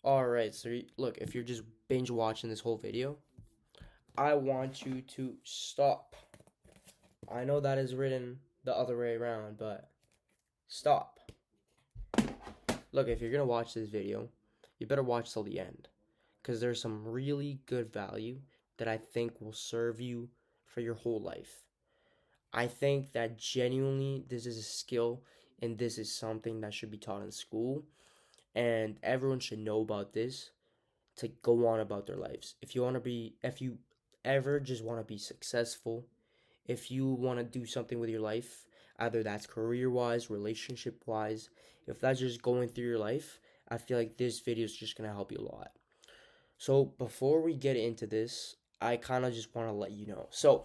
Alright, so look, if you're just binge watching this whole video, I want you to stop. I know that is written the other way around, but stop. Look, if you're gonna watch this video, you better watch till the end, because there's some really good value that I think will serve you for your whole life. I think that genuinely this is a skill and this is something that should be taught in school, and everyone should know about this to go on about their lives. If you ever just want to be successful, if you want to do something with your life, either that's career wise, relationship wise, if that's just going through your life, I feel like this video is just going to help you a lot. So before we get into this, I kind of just want to let you know. So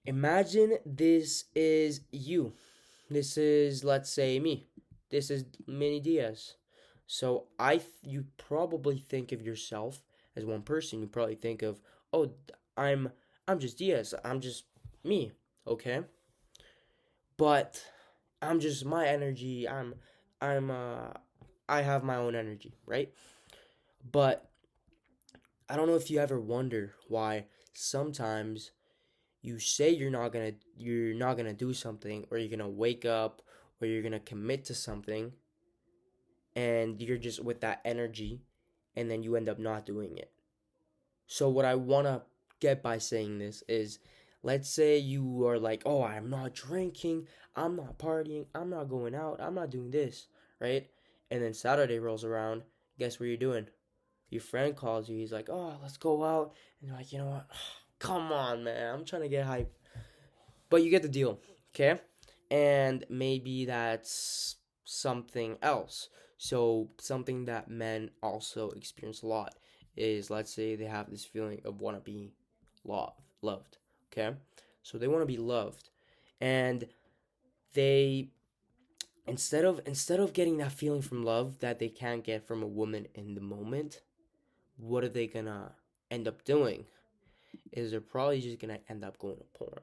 imagine this is you. This is, let's say, me. This is Mini Diaz. So you probably think of yourself as one person. You probably think of, oh, I'm just Diaz. I'm just me. Okay, but I'm just my energy. I'm I have my own energy, right? But I don't know if you ever wonder why sometimes you say you're not gonna do something, or you're gonna wake up, or you're gonna commit to something, and you're just with that energy, and then you end up not doing it. So what I wanna get by saying this is, let's say you are like, oh, I'm not drinking, I'm not partying, I'm not going out, I'm not doing this, right? And then Saturday rolls around, guess what you're doing? Your friend calls you, he's like, oh, let's go out, and you're like, you know what? Come on, man, I'm trying to get hype. But you get the deal, okay? And maybe that's something else. So something that men also experience a lot is, let's say they have this feeling of want to be loved, okay? So they want to be loved, and they instead of getting that feeling from love that they can't get from a woman in the moment, what are they gonna end up doing? Is they're probably just gonna end up going to porn.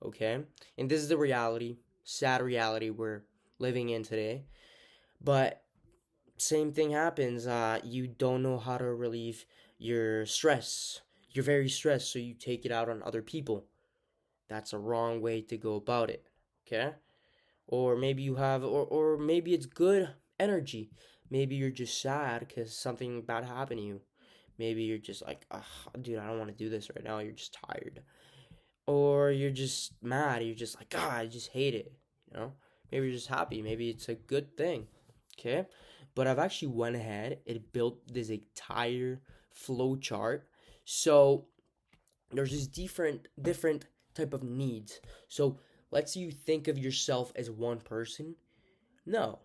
Okay? And this is the reality, sad reality we're living in today. But same thing happens. You don't know how to relieve your stress. You're very stressed, so you take it out on other people. That's a wrong way to go about it. Okay? Or maybe or maybe it's good energy. Maybe you're just sad because something bad happened to you. Maybe you're just like, dude, I don't want to do this right now. You're just tired. Or you're just mad. You're just like, God, I just hate it. You know, maybe you're just happy. Maybe it's a good thing. Okay, but I've actually went ahead and built this entire flow chart. So there's this different type of needs. So let's say you think of yourself as one person. No,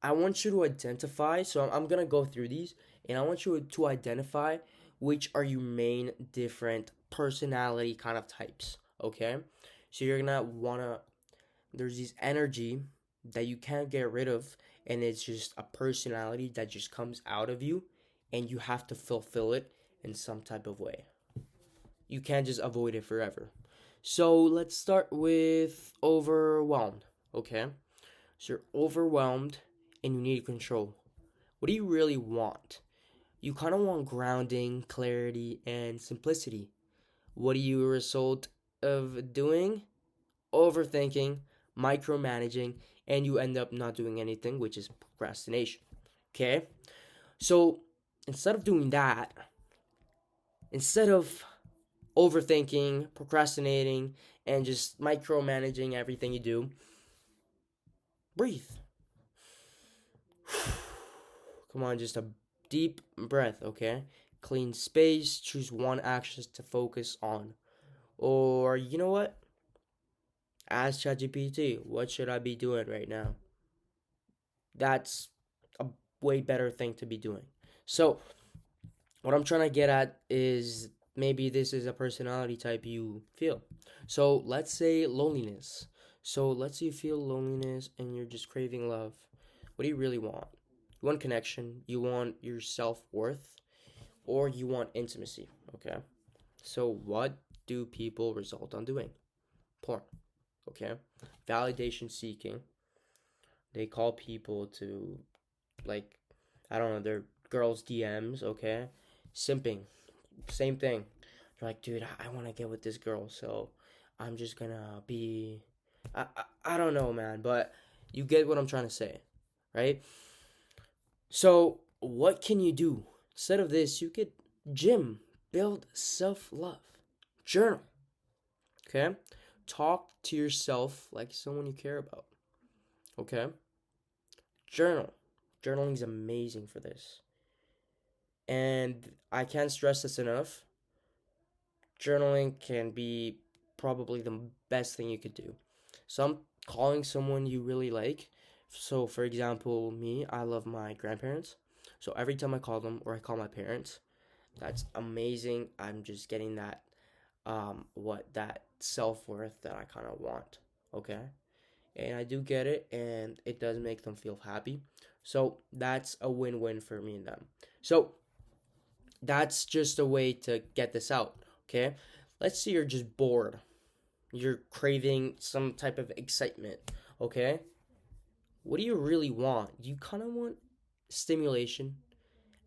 I want you to identify. So I'm gonna go through these, and I want you to identify which are your main different personality kind of types. Okay, so you're gonna wanna. There's this energy that you can't get rid of, and it's just a personality that just comes out of you, and you have to fulfill it in some type of way. You can't just avoid it forever. So let's start with overwhelmed. Okay, so you're overwhelmed and you need control. What do you really want? You kind of want grounding, clarity, and simplicity. What do you result of doing? Overthinking, micromanaging, and you end up not doing anything, which is procrastination. Okay? So instead of doing that, instead of overthinking, procrastinating, and just micromanaging everything you do, breathe. Come on, just a deep breath, okay? Clean space, choose one action to focus on. Or, you know what? Ask ChatGPT, what should I be doing right now? That's a way better thing to be doing. So, what I'm trying to get at is maybe this is a personality type you feel. So, let's say loneliness. So, let's say you feel loneliness and you're just craving love. What do you really want? You want connection, you want your self worth, or you want intimacy. Okay? So, what do people result on doing? Porn. Okay? Validation seeking. They call people to, like, I don't know, their girls' DMs, okay? Simping, same thing. You're like, dude, I want to get with this girl, so I'm just gonna be. I don't know, man, but you get what I'm trying to say, right? So, what can you do? Instead of this, you could gym, build self love, journal, okay? Talk to yourself like someone you care about, okay? Journal. Journaling is amazing for this. And I can't stress this enough. Journaling can be probably the best thing you could do. Calling someone you really like. So, for example, me, I love my grandparents. So, every time I call them or I call my parents, that's amazing. I'm just getting that, that self worth that I kind of want. Okay. And I do get it, and it does make them feel happy. So, that's a win win for me and them. So, that's just a way to get this out. Okay. Let's say you're just bored, you're craving some type of excitement. Okay. What do you really want? You kind of want stimulation,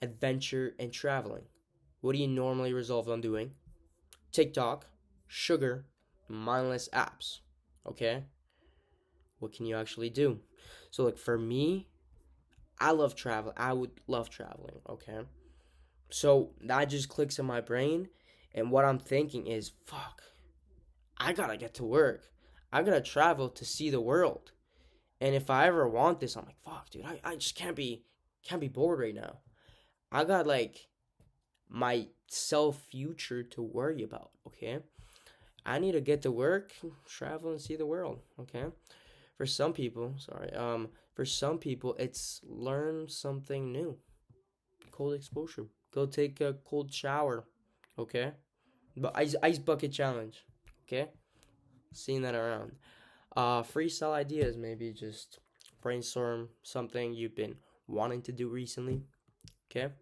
adventure, and traveling. What do you normally resolve on doing? TikTok, sugar, mindless apps. Okay. What can you actually do? So, like, for me, I love travel. I would love traveling. Okay. So that just clicks in my brain, and what I'm thinking is, fuck, I gotta get to work. I gotta travel to see the world. And if I ever want this, I'm like, fuck, dude, I just can't be bored right now. I got like my self future to worry about, okay? I need to get to work, travel and see the world, okay? For some people, for some people it's learn something new. Cold exposure. Go take a cold shower, okay? But ice bucket challenge, okay? Seeing that around. Freestyle ideas, maybe just brainstorm something you've been wanting to do recently. Okay.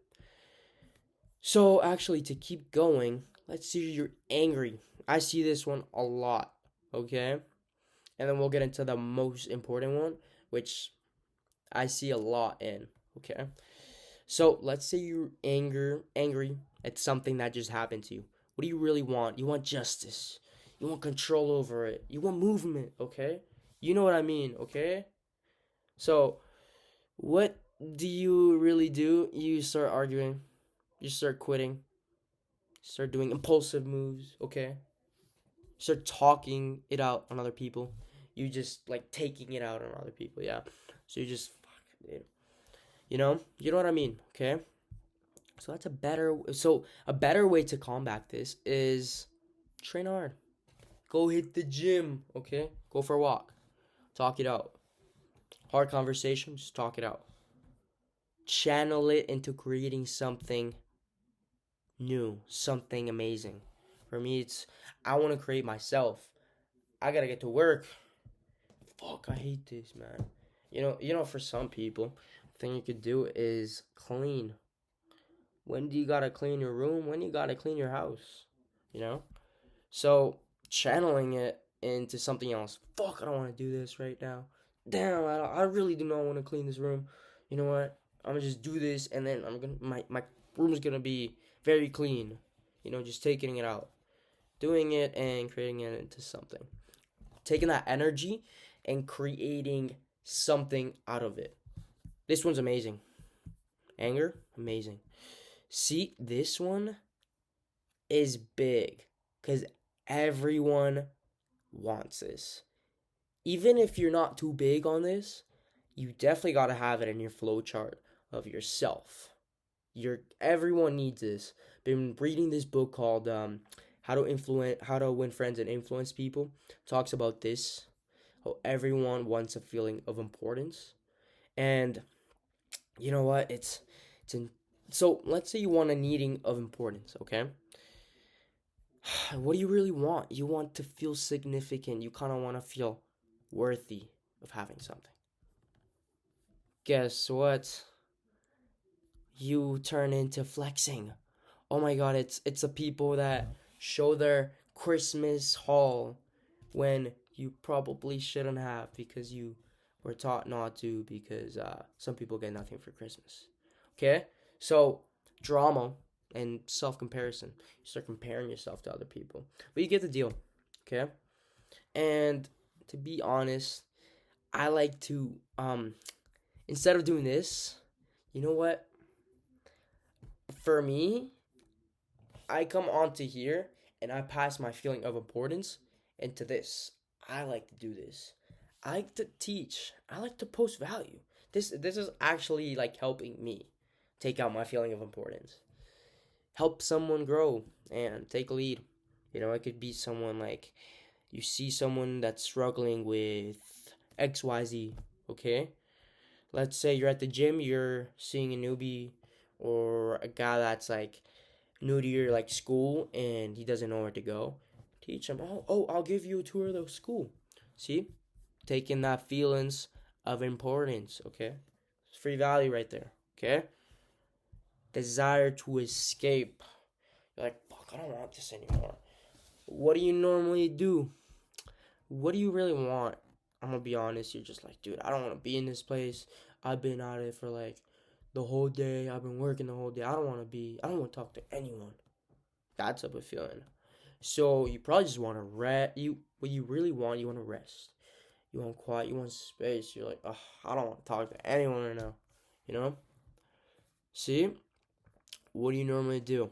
So actually, to keep going, let's see you're angry. I see this one a lot. Okay. And then we'll get into the most important one, which I see a lot in. Okay. So let's say you're angry at something that just happened to you. What do you really want? You want justice. You want control over it. You want movement, okay? You know what I mean, okay? So, what do you really do? You start arguing. You start quitting. Start doing impulsive moves, okay? Start talking it out on other people. You just like taking it out on other people, yeah. So you just fuck, dude. You know what I mean, okay? So a better way to combat this is train hard. Go hit the gym, okay? Go for a walk. Talk it out. Hard conversations, talk it out. Channel it into creating something new, something amazing. For me, it's I want to create myself. I gotta get to work. Fuck, I hate this, man. For some people, the thing you could do is clean. When do you gotta clean your room? When you gotta clean your house? You know? So channeling it into something else. Fuck, I don't want to do this right now. Damn, I really do not want to clean this room. You know what? I'm gonna just do this, and then my room is gonna be very clean. Just taking it out, doing it, and creating it into something. Taking that energy and creating something out of it. This one's amazing. Anger, amazing. See, this one is big because everyone wants this. Even if you're not too big on this, you definitely got to have it in your flow chart of yourself. Everyone needs this. Been reading this book called How to Win Friends and Influence People. Talks about this. How everyone wants a feeling of importance. And you know what? So let's say you want a needing of importance, okay? What do you really want? You want to feel significant. You kind of want to feel worthy of having something. Guess what? You turn into flexing. Oh my god, it's the people that show their Christmas haul when you probably shouldn't have because you were taught not to because some people get nothing for Christmas. Okay? So, drama and self-comparison. You start comparing yourself to other people. But you get the deal. Okay? And to be honest, I like to instead of doing this, you know what? For me, I come onto here and I pass my feeling of importance into this. I like to do this. I like to teach. I like to post value. This is actually like helping me take out my feeling of importance. Help someone grow and take a lead. You know, it could be someone like you see someone that's struggling with XYZ, okay? Let's say you're at the gym, you're seeing a newbie or a guy that's like new to your like school and he doesn't know where to go. Teach him, I'll give you a tour of the school. See? Taking that feelings of importance, okay? It's free value right there, okay? Desire to escape. You're like, fuck, I don't want this anymore. What do you normally do? What do you really want? I'm gonna be honest, you're just like, dude, I don't want to be in this place. I've been at it for like the whole day. I've been working the whole day. I don't want to talk to anyone. That type of feeling. So you probably just want to rest. What you really want, you want to rest. You want quiet. You want space. You're like, oh, I don't want to talk to anyone right now. You know? See? What do you normally do?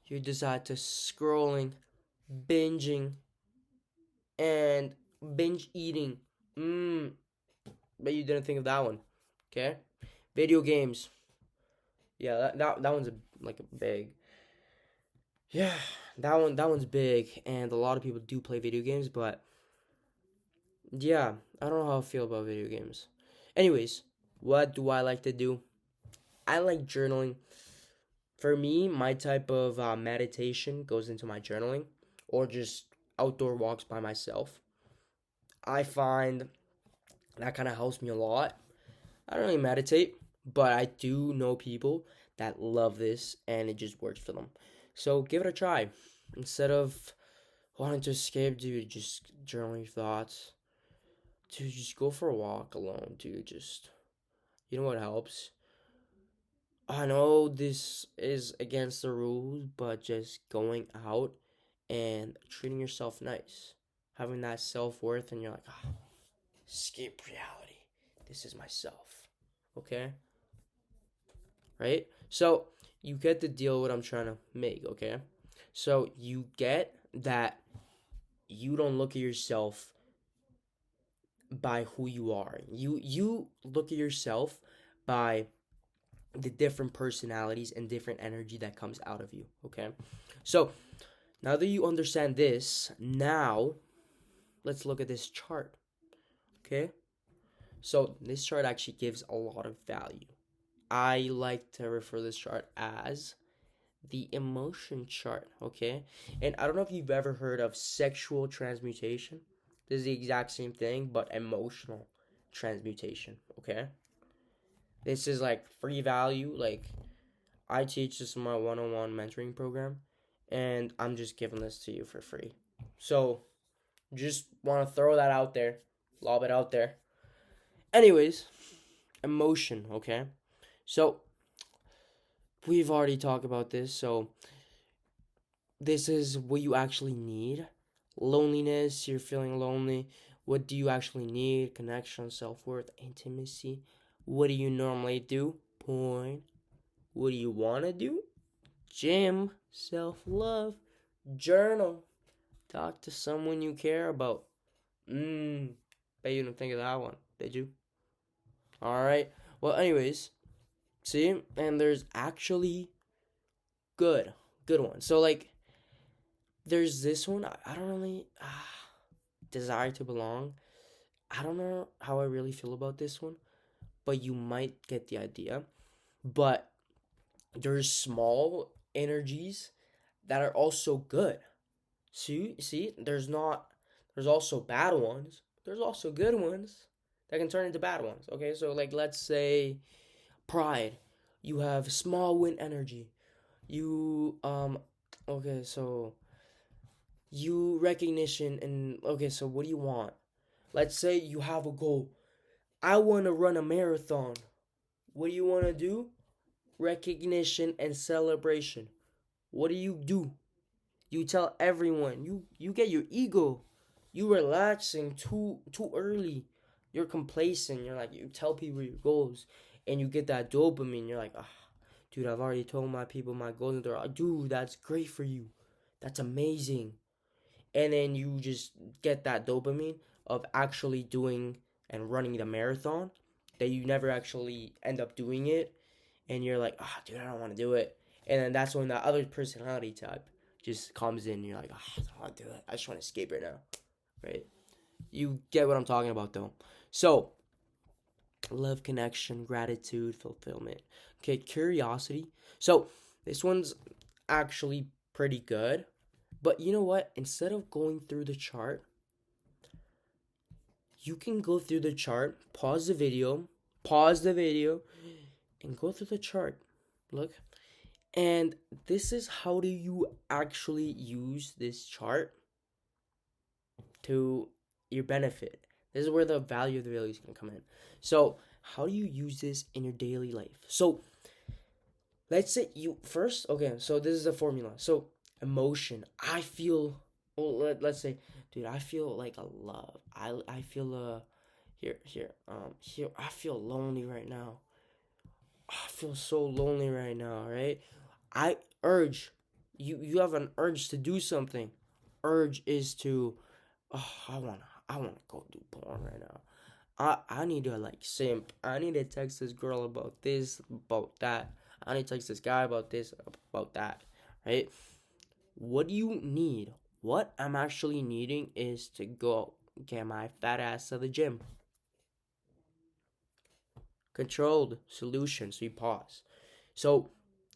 You decide to scrolling, binging, and binge eating. But you didn't think of that one. Okay? Video games. Yeah, that one's like a big. Yeah, that one's big, and a lot of people do play video games, but yeah, I don't know how I feel about video games. Anyways, what do I like to do? I like journaling. For me, my type of meditation goes into my journaling or just outdoor walks by myself. I find that kind of helps me a lot. I don't really meditate, but I do know people that love this and it just works for them. So give it a try. Instead of wanting to escape, dude, just journal your thoughts. Dude, just go for a walk alone, dude. Just, you know what helps? I know this is against the rules, but just going out and treating yourself nice. Having that self worth, and you're like, escape reality. This is myself. Okay? Right? So, you get the deal what I'm trying to make, okay? So, you get that you don't look at yourself by who you are. You look at yourself by the different personalities and different energy that comes out of you, okay? So, now that you understand this, now let's look at this chart, okay? So, this chart actually gives a lot of value. I like to refer this chart as the emotion chart, okay? And I don't know if you've ever heard of sexual transmutation. This is the exact same thing, but emotional transmutation, okay? This is like free value. Like, I teach this in my one-on-one mentoring program, and I'm just giving this to you for free. So, just want to throw that out there, lob it out there. Anyways, emotion, okay? So, we've already talked about this, so this is what you actually need. Loneliness, you're feeling lonely. What do you actually need? Connection, self-worth, intimacy. What do you normally do? Porn. What do you want to do? Gym, self-love, journal. Talk to someone you care about. Bet you didn't think of that one, did you? Alright. Well, anyways, see? And there's actually good ones. So, like, there's this one. I don't really desire to belong. I don't know how I really feel about this one, but you might get the idea. But there's small energies that are also good. See, there's also bad ones. There's also good ones that can turn into bad ones. Okay, so like let's say pride. You have small win energy. You okay, so you recognition and okay, so what do you want? Let's say you have a goal. I want to run a marathon. What do you want to do? Recognition and celebration. What do? You tell everyone. You get your ego. You relaxing too early. You're complacent. You're like, you tell people your goals, and you get that dopamine. You're like, ah, dude, I've already told my people my goals, and they're like, dude, that's great for you. That's amazing. And then you just get that dopamine of actually doing and running the marathon that you never actually end up doing it, and you're like, ah, dude, I don't want to do it. And then that's when that other personality type just comes in, and you're like, ah, I don't want to do it. I just want to escape right now, right? You get what I'm talking about, though. So, love, connection, gratitude, fulfillment. Okay, curiosity. So, this one's actually pretty good. But you know what? Instead of going through the chart, you can go through the chart, pause the video, and go through the chart. Look. And this is how do you actually use this chart to your benefit. This is where the value of the value is going to come in. So, how do you use this in your daily life? So, let's say you first, okay, so this is a formula. So, emotion. I feel, well, let's say, dude, I feel like a love. I feel here, I feel lonely right now. I feel so lonely right now, right? I urge you have an urge to do something. Urge is to, oh, I wanna go do porn right now. I need to like simp. I need to text this girl about this, about that. I need to text this guy about this, about that. Right? What do you need? What I'm actually needing is to go get my fat ass to the gym. Controlled solution. So you pause. So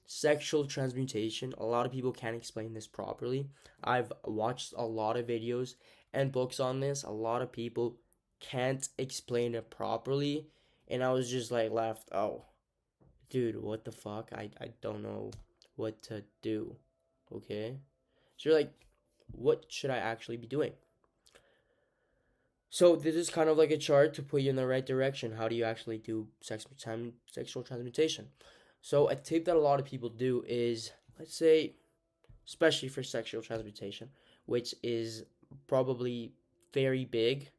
sexual transmutation, a lot of people can't explain this properly. I've watched a lot of videos and books on this. A lot of people can't explain it properly, and I was just like left, oh, dude, what the fuck? I don't know what to do. Okay? So you're like, what should I actually be doing? So this is kind of like a chart to put you in the right direction. How do you actually do sexual transmutation? So a tip that a lot of people do is, let's say, especially for sexual transmutation, which is probably very big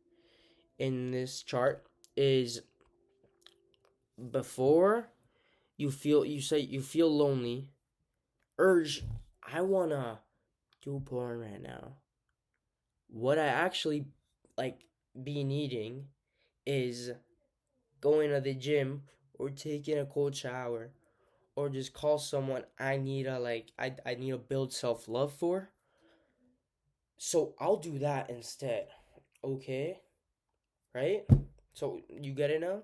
in this chart, is before you feel lonely, urge, I wanna do porn right now. What I actually like be needing is going to the gym or taking a cold shower or just call someone I need a I need to build self-love for. So I'll do that instead. Okay? Right? So you get it now?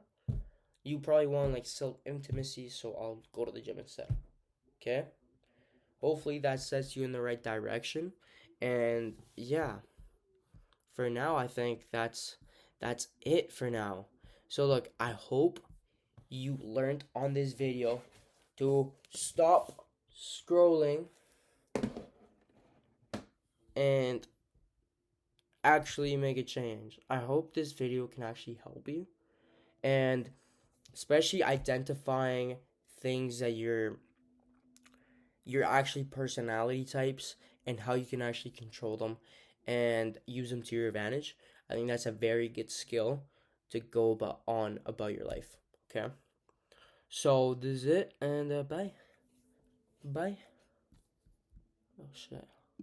You probably want like self intimacy, so I'll go to the gym instead. Okay? Hopefully that sets you in the right direction. And yeah, for now I think that's it for now. So look, I hope you learned on this video to stop scrolling and actually make a change. I hope this video can actually help you, and especially identifying things that you're actually personality types and how you can actually control them and use them to your advantage. I think that's a very good skill to go about your life. Okay, so this is it, and bye. Oh shit.